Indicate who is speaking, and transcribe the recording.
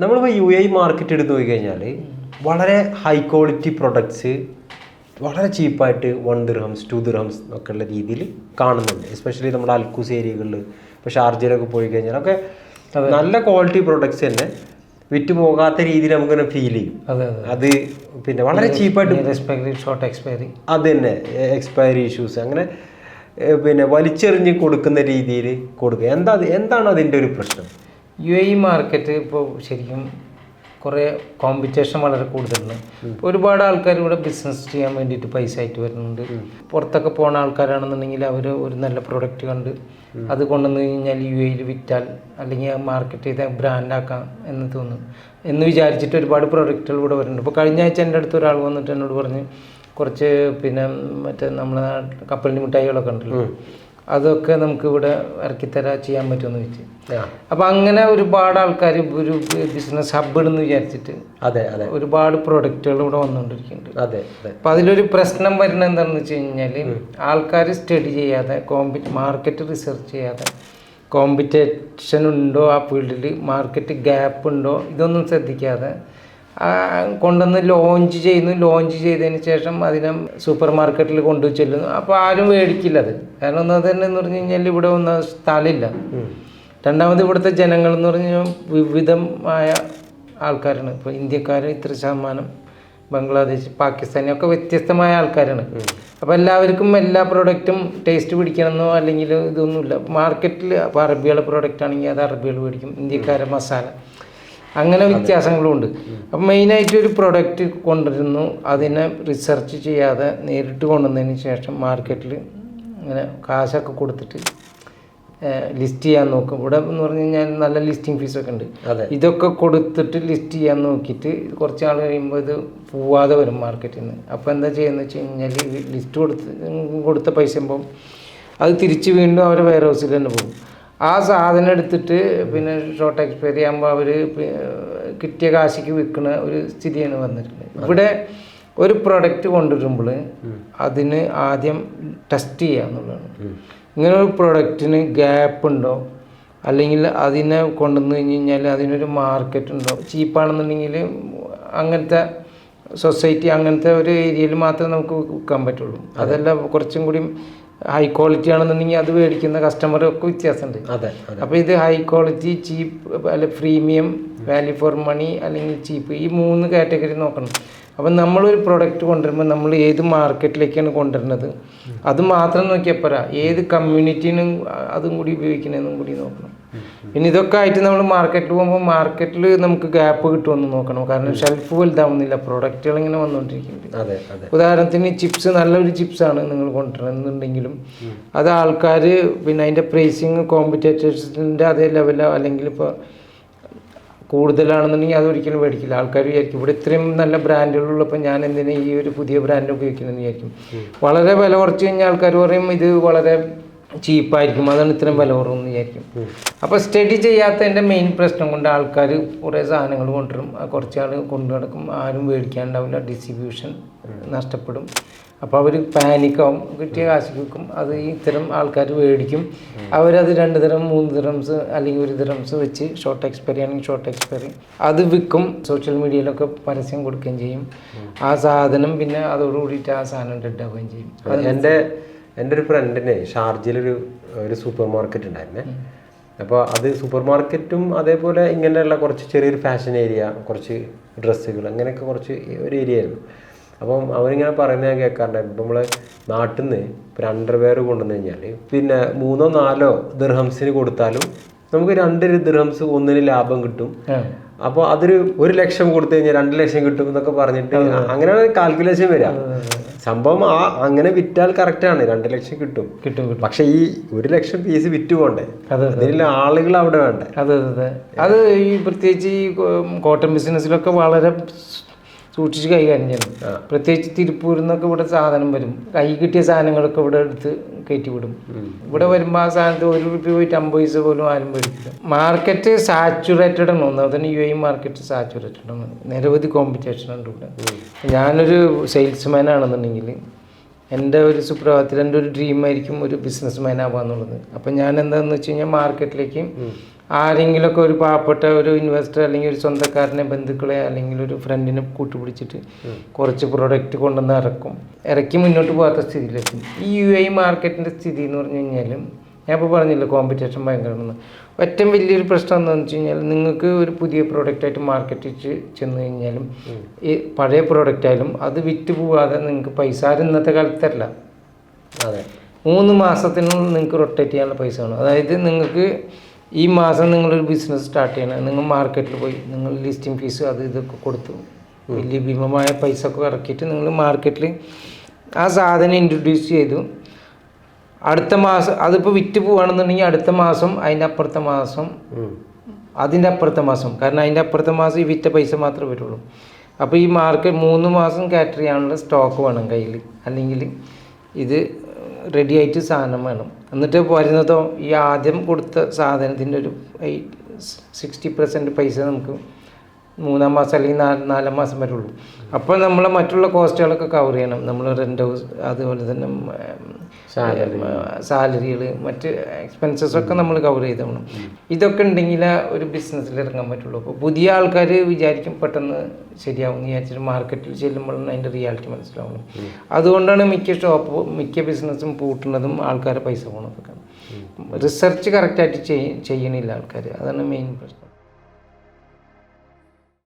Speaker 1: നമ്മളിപ്പോൾ UAE market എടുത്ത് നോക്കി കഴിഞ്ഞാൽ വളരെ ഹൈ ക്വാളിറ്റി പ്രൊഡക്ട്സ് വളരെ ചീപ്പായിട്ട് 1 ദിർഹംസ് 2 ദിർഹംസ് ഒക്കെ ഉള്ള രീതിയിൽ കാണുന്നുണ്ട്. എസ്പെഷ്യലി നമ്മുടെ അൽക്കൂസ് ഏരിയകളിൽ ഇപ്പോൾ ഷാർജയിലൊക്കെ പോയി കഴിഞ്ഞാൽ ഒക്കെ നല്ല ക്വാളിറ്റി പ്രൊഡക്ട്സ് തന്നെ വിറ്റ് പോകാത്ത രീതിയിൽ നമുക്കിങ്ങനെ ഫീൽ ചെയ്യും. അത് പിന്നെ വളരെ ചീപ്പായിട്ട്
Speaker 2: ഷോർട്ട് എക്സ്പയറി
Speaker 1: അത് തന്നെ എക്സ്പയറി ഇഷ്യൂസ് അങ്ങനെ പിന്നെ വലിച്ചെറിഞ്ഞ് കൊടുക്കുന്ന രീതിയിൽ കൊടുക്കുക. എന്താണ് അതിൻ്റെ ഒരു പ്രശ്നം?
Speaker 2: UAE മാർക്കറ്റ് ഇപ്പോൾ ശരിക്കും കുറേ കോമ്പറ്റീഷൻ വളരെ കൂടുതലാണ്. ഒരുപാട് ആൾക്കാർ ഇവിടെ ബിസിനസ് ചെയ്യാൻ വേണ്ടിയിട്ട് പൈസ ആയിട്ട് വരുന്നുണ്ട്. പുറത്തൊക്കെ പോകുന്ന ആൾക്കാരാണെന്നുണ്ടെങ്കിൽ അവർ ഒരു നല്ല പ്രൊഡക്റ്റ് കണ്ട് അത് കൊണ്ടുവന്ന് കഴിഞ്ഞാൽ UAE വിറ്റാൽ അല്ലെങ്കിൽ ആ മാർക്കറ്റ് ചെയ്ത ബ്രാൻഡാക്കാം എന്ന് തോന്നും എന്ന് വിചാരിച്ചിട്ട് ഒരുപാട് പ്രൊഡക്റ്റുകൾ ഇവിടെ വരുന്നുണ്ട്. ഇപ്പോൾ കഴിഞ്ഞ ആഴ്ച എൻ്റെ അടുത്ത് ഒരാൾ വന്നിട്ട് എന്നോട് പറഞ്ഞ് കുറച്ച് പിന്നെ മറ്റേ നമ്മളെ കപ്പലിൻ്റെ മിഠായികളൊക്കെ ഉണ്ടല്ലോ അതൊക്കെ നമുക്ക് ഇവിടെ ഇറക്കിത്തരാൻ ചെയ്യാൻ പറ്റുമെന്ന് വെച്ച്. അപ്പം അങ്ങനെ ഒരുപാട് ആൾക്കാർ ഒരു ബിസിനസ് ഹബ്ബ് എന്ന് വിചാരിച്ചിട്ട് ഒരുപാട് പ്രൊഡക്റ്റുകൾ ഇവിടെ വന്നുകൊണ്ടിരിക്കുന്നുണ്ട്. അപ്പം അതിലൊരു പ്രശ്നം വരുന്നത് എന്താണെന്ന് വെച്ച് കഴിഞ്ഞാൽ ആൾക്കാർ സ്റ്റഡി ചെയ്യാതെ മാർക്കറ്റ് റിസർച്ച് ചെയ്യാതെ കോമ്പറ്റീഷൻ ഉണ്ടോ ആ ഫീൽഡിൽ, മാർക്കറ്റ് ഗ്യാപ്പ് ഉണ്ടോ, ഇതൊന്നും ശ്രദ്ധിക്കാതെ കൊണ്ടുവന്ന് ലോഞ്ച് ചെയ്തതിന് ശേഷം അതിനെ സൂപ്പർ മാർക്കറ്റിൽ കൊണ്ടു ചെല്ലുന്നു. അപ്പോൾ ആരും മേടിക്കില്ല അത്. കാരണം ഒന്നത് തന്നെ എന്ന് പറഞ്ഞു കഴിഞ്ഞാൽ ഇവിടെ ഒന്നും സ്ഥലമില്ല. രണ്ടാമത് ഇവിടുത്തെ ജനങ്ങൾ എന്ന് പറഞ്ഞാൽ വിവിധമായ ആൾക്കാരാണ്. ഇപ്പോൾ ഇന്ത്യക്കാർ ഇത്ര ശതമാനം, ബംഗ്ലാദേശ്, പാകിസ്ഥാനി ഒക്കെ വ്യത്യസ്തമായ ആൾക്കാരാണ്. അപ്പോൾ എല്ലാവർക്കും എല്ലാ പ്രൊഡക്റ്റും ടേസ്റ്റ് പിടിക്കണമെന്നോ അല്ലെങ്കിൽ ഇതൊന്നുമില്ല. മാർക്കറ്റിൽ ഇപ്പോൾ അറബികളുടെ പ്രൊഡക്റ്റ് ആണെങ്കിൽ അത് അറബികൾ മേടിക്കും, ഇന്ത്യക്കാരെ മസാല, അങ്ങനെ വ്യത്യാസങ്ങളുമുണ്ട്. അപ്പം മെയിനായിട്ട് ഒരു പ്രൊഡക്റ്റ് കൊണ്ടുവരുന്നു, അതിനെ റിസർച്ച് ചെയ്യാതെ നേരിട്ട് കൊണ്ടുവന്നതിന് ശേഷം മാർക്കറ്റിൽ ഇങ്ങനെ കാശൊക്കെ കൊടുത്തിട്ട് ലിസ്റ്റ് ചെയ്യാൻ നോക്കും. ഇവിടെ എന്ന് പറഞ്ഞു കഴിഞ്ഞാൽ നല്ല ലിസ്റ്റിംഗ് ഫീസൊക്കെ ഉണ്ട്. ഇതൊക്കെ കൊടുത്തിട്ട് ലിസ്റ്റ് ചെയ്യാൻ നോക്കിയിട്ട് കുറച്ച് നാൾ കഴിയുമ്പോൾ ഇത് പോവാതെ വരും മാർക്കറ്റിൽ നിന്ന്. അപ്പോൾ എന്താ ചെയ്യുന്നത് വെച്ച് കഴിഞ്ഞാൽ ലിസ്റ്റ് കൊടുത്ത പൈസ ആകുമ്പോൾ അത് തിരിച്ച് വീണ്ടും അവരെ വെയർ ഹൗസിൽ തന്നെ പോകും. ആ സാധനം എടുത്തിട്ട് പിന്നെ ഷോർട്ട് എക്സ്പയറി ആകുമ്പോൾ അവർ കിട്ടിയ കാശിക്ക് വിൽക്കുന്ന ഒരു സ്ഥിതിയാണ് വന്നിട്ടുള്ളത്. ഇവിടെ ഒരു പ്രൊഡക്റ്റ് കൊണ്ടുവരുമ്പോൾ അതിന് ആദ്യം ടെസ്റ്റ് ചെയ്യുക എന്നുള്ളതാണ്. ഇങ്ങനെ ഒരു പ്രൊഡക്റ്റിന് ഗ്യാപ്പ് ഉണ്ടോ, അല്ലെങ്കിൽ അതിനെ കൊണ്ടുവന്ന് കഴിഞ്ഞ് കഴിഞ്ഞാൽ അതിനൊരു മാർക്കറ്റ് ഉണ്ടോ. ചീപ്പാണെന്നുണ്ടെങ്കിൽ അങ്ങനത്തെ സൊസൈറ്റി അങ്ങനത്തെ ഒരു ഏരിയയിൽ മാത്രമേ നമുക്ക് വിൽക്കാൻ പറ്റുള്ളൂ. അതെല്ലാം കുറച്ചും കൂടി ഹൈ ക്വാളിറ്റി ആണെന്നുണ്ടെങ്കിൽ അത് മേടിക്കുന്ന കസ്റ്റമറൊക്കെ വ്യത്യാസമുണ്ട്. അപ്പോൾ ഇത് ഹൈ ക്വാളിറ്റി, ചീപ്പ്, അല്ലെ പ്രീമിയം, വാല്യൂ ഫോർ മണി, അല്ലെങ്കിൽ ചീപ്പ്, ഈ 3 കാറ്റഗറി നോക്കണം. അപ്പം നമ്മളൊരു പ്രൊഡക്റ്റ് കൊണ്ടുവരുമ്പോൾ നമ്മൾ ഏത് മാർക്കറ്റിലേക്കാണ് കൊണ്ടുവരുന്നത് അത് മാത്രം നോക്കിയാൽ പോരാ, ഏത് കമ്മ്യൂണിറ്റിനും അതും കൂടി ഉപയോഗിക്കണമെന്നും കൂടി നോക്കണം. പിന്നെ ഇതൊക്കെ ആയിട്ട് നമ്മൾ മാർക്കറ്റിൽ പോകുമ്പോൾ മാർക്കറ്റിൽ നമുക്ക് ഗ്യാപ്പ് കിട്ടുമെന്ന് നോക്കണം. കാരണം ഷെൽഫ് വലുതാവുന്നില്ല, പ്രൊഡക്റ്റുകൾ ഇങ്ങനെ വന്നുകൊണ്ടിരിക്കുന്നുണ്ട്. ഉദാഹരണത്തിന് ചിപ്സ്, നല്ലൊരു ചിപ്സാണ് നിങ്ങൾ കൊണ്ടുവരുന്നുണ്ടെങ്കിലും അത് ആൾക്കാർ പിന്നെ അതിൻ്റെ പ്രൈസിങ് കോമ്പറ്റേറ്റേഴ്സിൻ്റെ അതേ ലെവലോ അല്ലെങ്കിൽ ഇപ്പോൾ കൂടുതലാണെന്നുണ്ടെങ്കിൽ അതൊരിക്കലും മേടിക്കില്ല. ആൾക്കാർ വിചാരിക്കും ഇവിടെ ഇത്രയും നല്ല ബ്രാൻഡുകളുള്ളപ്പോൾ ഞാൻ എന്തിനാ ഈ ഒരു പുതിയ ബ്രാൻഡ് ഉപയോഗിക്കണമെന്ന് വിചാരിക്കും. വളരെ വില കുറച്ച് കഴിഞ്ഞാൽ ആൾക്കാർ പറയും ഇത് വളരെ ചീപ്പായിരിക്കും, അതാണ് ഇത്രയും വില കുറവെന്ന് വിചാരിക്കും. അപ്പോൾ സ്റ്റഡി ചെയ്യാത്തതിൻ്റെ മെയിൻ പ്രശ്നം കൊണ്ട് ആൾക്കാർ കുറേ സാധനങ്ങൾ കൊണ്ടുവരും, കുറച്ച് ആൾ കൊണ്ടു നടക്കും, ആരും മേടിക്കാനുണ്ടാവില്ല, ഡിസ്ട്രിബ്യൂഷൻ നഷ്ടപ്പെടും. അപ്പോൾ അവർ പാനിക്കാവും, കിട്ടിയ കാശ് വിൽക്കും. അത് ഇത്തരം ആൾക്കാർ മേടിക്കും, അവരത് 2 ദിർഹം 3 ദിർഹംസ് അല്ലെങ്കിൽ 1 ദിർഹംസ് വെച്ച് ഷോർട്ട് എക്സ്പയറി ആണെങ്കിൽ ഷോർട്ട് എക്സ്പയറി അത് വിൽക്കും. സോഷ്യൽ മീഡിയയിലൊക്കെ പരസ്യം കൊടുക്കുകയും ചെയ്യും. ആ സാധനം പിന്നെ അതോടുകൂടിയിട്ട് ആ സാധനം ഡെഡ് ആവുകയും ചെയ്യും.
Speaker 1: എൻ്റെ ഒരു ഫ്രണ്ടിന് ഷാർജയിലൊരു സൂപ്പർ മാർക്കറ്റ് ഉണ്ടായിരുന്നേ. അപ്പോൾ അത് സൂപ്പർ മാർക്കറ്റും അതേപോലെ ഇങ്ങനെയുള്ള കുറച്ച് ചെറിയൊരു ഫാഷൻ ഏരിയ, കുറച്ച് ഡ്രസ്സുകൾ, അങ്ങനെയൊക്കെ കുറച്ച് ഒരു ഏരിയ ആയിരുന്നു. അപ്പം അവരിങ്ങനെ പറയുന്നത് കേൾക്കാറുണ്ടായിരുന്നു. ഇപ്പം നമ്മൾ നാട്ടിൽ നിന്ന് ഇപ്പോൾ അണ്ടർവെയർ കൊണ്ടുവന്നു കഴിഞ്ഞാൽ പിന്നെ 3-4 ദിർഹംസിന് കൊടുത്താലും നമുക്ക് 2 ദിർഹംസ് ഒന്നിന് ലാഭം കിട്ടും. അപ്പോൾ അതൊരു 1 ലക്ഷം കൊടുത്തു കഴിഞ്ഞാൽ 2 ലക്ഷം കിട്ടും എന്നൊക്കെ പറഞ്ഞിട്ട് അങ്ങനെയാണ് കാൽക്കുലേഷൻ വരിക. സംഭവം അങ്ങനെ വിറ്റാൽ കറക്റ്റാണ്, 2 ലക്ഷം കിട്ടും. പക്ഷെ ഈ 1 ലക്ഷം പീസ് വിറ്റ് പോകണ്ടേ, അതിനുള്ള ആളുകൾ അവിടെ വേണ്ടേ.
Speaker 2: അത് ഈ പ്രത്യേകിച്ച് ഈ കോട്ടൺ ബിസിനസ്സിലൊക്കെ വളരെ സൂക്ഷിച്ച് കൈകാര്യം ചെയ്യണം. പ്രത്യേകിച്ച് തിരുപ്പൂരിൽ നിന്നൊക്കെ ഇവിടെ സാധനം വരും, കൈ കിട്ടിയ സാധനങ്ങളൊക്കെ ഇവിടെ എടുത്ത് കയറ്റി വിടും. ഇവിടെ വരുമ്പോൾ ആ സാധനത്ത് 1 രൂപ പോയിട്ട് 50 പൈസ പോലും ആരും മേടിക്കില്ല. മാർക്കറ്റ് സാച്ചുറേറ്റഡ് ആണ്. ഒന്നാമതന്നെ UAE മാർക്കറ്റ് സാച്ചുറേറ്റഡ് ആണ്, നിരവധി കോമ്പറ്റീഷൻ ഉണ്ട് ഇവിടെ. ഞാനൊരു സെയിൽസ്മാൻ ആണെന്നുണ്ടെങ്കിൽ എൻ്റെ ഒരു സുപ്രഭാതത്തിൽ എൻ്റെ ഒരു ഡ്രീമായിരിക്കും ഒരു ബിസിനസ് മാൻ ആവുക എന്നുള്ളത്. അപ്പം ഞാൻ എന്താണെന്ന് വെച്ച് കഴിഞ്ഞാൽ മാർക്കറ്റിലേക്ക് ആരെങ്കിലുമൊക്കെ ഒരു പാവപ്പെട്ട ഒരു ഇൻവെസ്റ്റർ അല്ലെങ്കിൽ ഒരു സ്വന്തക്കാരനെ ബന്ധുക്കളെ അല്ലെങ്കിൽ ഒരു ഫ്രണ്ടിനെ കൂട്ടുപിടിച്ചിട്ട് കുറച്ച് പ്രൊഡക്റ്റ് കൊണ്ടുവന്ന് ഇറക്കി മുന്നോട്ട് പോകാത്ത സ്ഥിതിയിലെത്തും. ഈ UAE മാർക്കറ്റിൻ്റെ സ്ഥിതി എന്ന് പറഞ്ഞു കഴിഞ്ഞാൽ ഞാൻ ഇപ്പോൾ പറഞ്ഞില്ല കോമ്പറ്റീഷൻ ഭയങ്കരമാണെന്ന്. ഏറ്റവും വലിയൊരു പ്രശ്നം എന്താണെന്ന് വെച്ച് കഴിഞ്ഞാൽ നിങ്ങൾക്ക് ഒരു പുതിയ പ്രോഡക്റ്റായിട്ട് മാർക്കറ്റിൽ ചെന്ന് കഴിഞ്ഞാലും ഈ പഴയ പ്രോഡക്റ്റായാലും അത് വിറ്റ് പോവാതെ നിങ്ങൾക്ക് പൈസ ആരും ഇന്നത്തെ കാലത്ത് തരില്ല.
Speaker 1: അതെ,
Speaker 2: 3 മാസത്തിനുള്ളിൽ നിങ്ങൾക്ക് റൊട്ടേറ്റ് ചെയ്യാനുള്ള പൈസ വേണം. അതായത് നിങ്ങൾക്ക് ഈ മാസം നിങ്ങളൊരു ബിസിനസ് സ്റ്റാർട്ട് ചെയ്യണം, നിങ്ങൾ മാർക്കറ്റിൽ പോയി നിങ്ങൾ ലിസ്റ്റിംഗ് ഫീസ് അത് ഇതൊക്കെ കൊടുത്തു വലിയ ഭീമമായ പൈസ ഒക്കെ ഇറക്കിയിട്ട് നിങ്ങൾ മാർക്കറ്റിൽ ആ സാധനം ഇൻട്രൊഡ്യൂസ് ചെയ്തു. അടുത്ത മാസം അതിപ്പോൾ വിറ്റ് പോവുകയാണെന്നുണ്ടെങ്കിൽ അടുത്ത മാസം അതിൻ്റെ അപ്പുറത്തെ മാസം അതിൻ്റെ അപ്പുറത്തെ മാസം, കാരണം അതിൻ്റെ അപ്പുറത്തെ മാസം ഈ വിറ്റ പൈസ മാത്രമേ വരുള്ളൂ. അപ്പോൾ ഈ മാർക്കറ്റ് 3 മാസം കാറ്റർ ചെയ്യാനുള്ള സ്റ്റോക്ക് വേണം കയ്യിൽ, അല്ലെങ്കിൽ ഇത് റെഡി ആയിട്ട് സാധനം വേണം. എന്നിട്ട് വരുന്നതോ ഈ ആദ്യം കൊടുത്ത സാധനത്തിൻ്റെ ഒരു 60% പൈസ നമുക്ക് 3-ാം മാസം അല്ലെങ്കിൽ 4-ാം മാസം വരെ ഉള്ളൂ. അപ്പോൾ നമ്മൾ മറ്റുള്ള കോസ്റ്റുകളൊക്കെ കവർ ചെയ്യണം. നമ്മൾ റെൻ്റ് ഹൗസ്, അതുപോലെ തന്നെ സാലറികൾ, മറ്റ് എക്സ്പെൻസസൊക്കെ നമ്മൾ കവർ ചെയ്ത് വേണം. ഇതൊക്കെ ഉണ്ടെങ്കിൽ ഒരു ബിസിനസ്സിൽ ഇറങ്ങാൻ പറ്റുള്ളൂ. അപ്പോൾ പുതിയ ആൾക്കാർ വിചാരിക്കും പെട്ടെന്ന് ശരിയാവും വിചാരിച്ചിട്ട് മാർക്കറ്റിൽ ചെല്ലുമ്പോഴാണ് അതിൻ്റെ റിയാലിറ്റി മനസ്സിലാവുന്നത്. അതുകൊണ്ടാണ് മിക്ക ബിസിനസ്സും പൂട്ടുന്നതും ആൾക്കാരെ പൈസ പോകണതൊക്കെ. റിസർച്ച് കറക്റ്റായിട്ട് ചെയ്യണില്ല ആൾക്കാർ, അതാണ് മെയിൻ പ്രശ്നം.